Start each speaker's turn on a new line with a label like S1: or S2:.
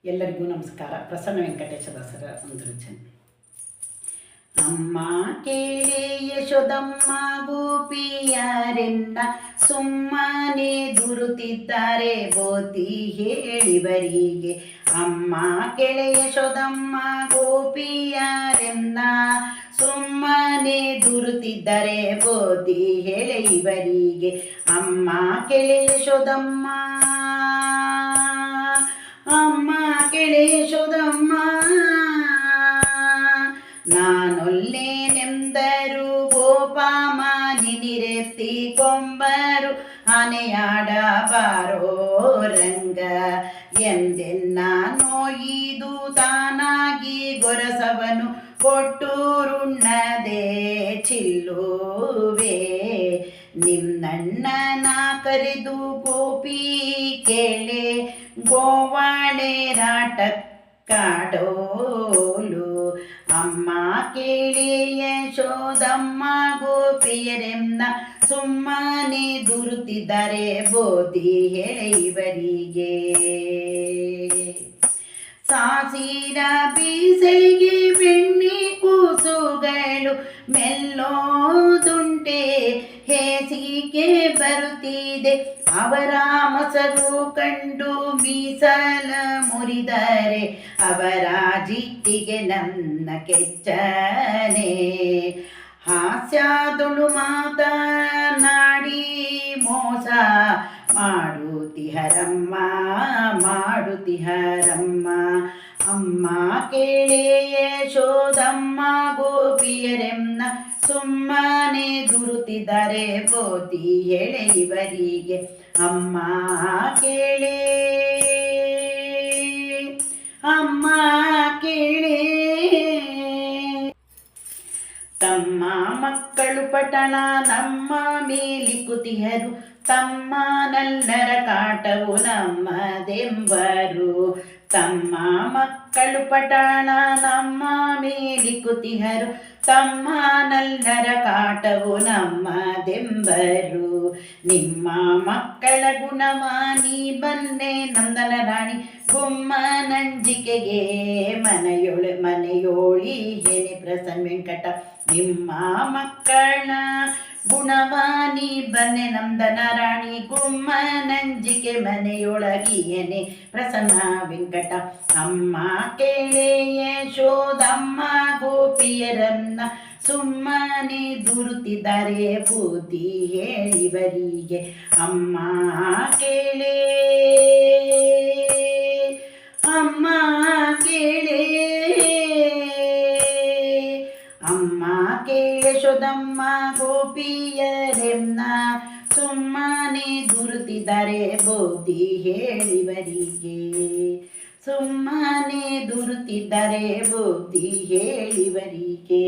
S1: ಎಲ್ಲರಿಗೂ ನಮಸ್ಕಾರ. ಪ್ರಸನ್ನ ವೆಂಕಟೇಶದಾಸರ ಒಂದು ರಚನೆ. ಅಮ್ಮ ಕೇಳಿ ಯಶೋದಮ್ಮ ಗೋಪಿಯರೆನ್ನ ಸುಮ್ಮನೆ ದುರುತ್ತಿದ್ದಾರೆ ಬೋತಿ ಹೇಳಿವರಿಗೆ. ಅಮ್ಮ ಕೇಳಿ ಯಶೋದಮ್ಮ ಗೋಪಿಯರೆನ್ನ ಸುಮ್ಮನೆ ದುರುತ್ತಿದ್ದಾರೆ ಬೋತಿ ಹೇಳಿವರಿಗೆ. ಅಮ್ಮ ಕೇಳಿ ಯಶೋದಮ್ಮ, ಅಮ್ಮ ಕೇಳಿ ಯಶೋದಮ್ಮ, ನಾನೊಲ್ಲೇನೆಂದರು ಗೋಪಾಮ ನಿನಿರೆತ್ತಿ ಕೊಂಬರು ಆನೆಯಾಡಬಾರೋ ರಂಗ ಎಂದೆನ್ನ ನೋಯಿದು ತಾನಾಗಿ ಗೊರಸವನು ಕೊಟ್ಟೂರುಣ್ಣದೆ ಚಿಲ್ಲುವೆ. ನಿನ್ನಣ್ಣನ ಕರೆದು ಗೋಪಿ ಕೇಳೆ ಗೋವಾಳೆ ರಾಟಕ್ಕಾಡೋಲು. ಅಮ್ಮ ಕೇಳಿ ಯಶೋದಮ್ಮ ಗೋಪಿಯರೆನ್ನ ಸುಮ್ಮನೆ ದುರುತ್ತಿದ್ದಾರೆ ಬೋಧಿ ಹೇಳಿವರಿಗೆ. ಸಾಸಿರ ಬೀಸಲಿಗೆ ಬೆಣ್ಣೆ ಕೂಸುಗಳು ಮೆಲ್ಲೋದುಂಟೆ ಹೇಸಿಗೆ ಬರುತ್ತಿದೆ. ಅವರ ಮೊಸರು ಕಂಡು ಮೀಸಲ ಮುರಿದರೆ ಅವರ ಜಿಟ್ಟಿಗೆ ನನ್ನ ಕೆಚ್ಚನೆ. ಹಾಸ್ಯದೊಳು ಮಾತನಾಡಿ ಮೋಸ ಮಾಡುತ್ತಿಹರಮ್ಮ ಮಾಡುತ್ತಿಹರಮ್ಮ. ಅಮ್ಮ ಕೇಳಿ ಯಶೋದಮ್ಮ ಗೋಪಿಯರೆನ್ನ ಸುಮ್ಮನೆ ದುರುತ್ತಿದ್ದಾರೆ ಬೋಧಿ ಹೇಳಿವರಿಗೆ. ಅಮ್ಮ ಕೇಳಿ, ಅಮ್ಮ ಕೇಳಿ. ತಮ್ಮ ಮಕ್ಕಳು ಪಟಣ ನಮ್ಮ ಮೇಲಿಕುತಿಹರು, ತಮ್ಮ ನಲ್ಲರ ಕಾಟವು ನಮ್ಮದೆಂಬರು. ತಮ್ಮ ಮಕ್ಕಳು ಪಟಣ ನಮ್ಮ ಮೇಲಿಕುತಿಹರು, ತಮ್ಮ ನಲ್ಲರ ಕಾಟವು ನಮ್ಮದೆಂಬರು. ನಿಮ್ಮ ಮಕ್ಕಳ ಗುಣವಾನಿ ಬನ್ನೆ ನಂದನ ರಾಣಿ ಗುಮ್ಮನಂಜಿಕೆಗೆ ಮನೆಯೋಳಿ ಹೇನೆ ಪ್ರಸನ್ನ ವೆಂಕಟ. ನಿಮ್ಮ ಮಕ್ಕಳ ಗುಣವಾನಿ ಬನ್ನೆ ನಂದನ ರಾಣಿ ಗುಮ್ಮನಂಜಿಕೆ ಮನೆಯೊಳಗಿಯನೆ ಪ್ರಸನ್ನ ವೆಂಕಟ. ಅಮ್ಮ ಕೇಳಿ ಯಶೋದಮ್ಮ ಗೋಪಿಯರನ್ನ ಸುಮ್ಮನೆ ದುರುತ್ತಿದ್ದಾರೆ ಬುದ್ಧಿ ಹೇಳಿವರಿಗೆ. ಅಮ್ಮ ಕೇಳಿ, ಅಮ್ಮ ಕೇಳಿ. ಅಮ್ಮ ಕೇಳಿ ಯಶೋದಮ್ಮ ಗೋಪಿಯರೆನ್ನ ಸುಮ್ಮನೆ ದುರುತ್ತಿದ್ದಾರೆ ಬುದ್ಧಿ ಹೇಳಿವರಿಗೆ. ಸುಮ್ಮನೆ ದುರುತ್ತಿದ್ದಾರೆ ಬುದ್ಧಿ ಹೇಳಿವರಿಗೆ.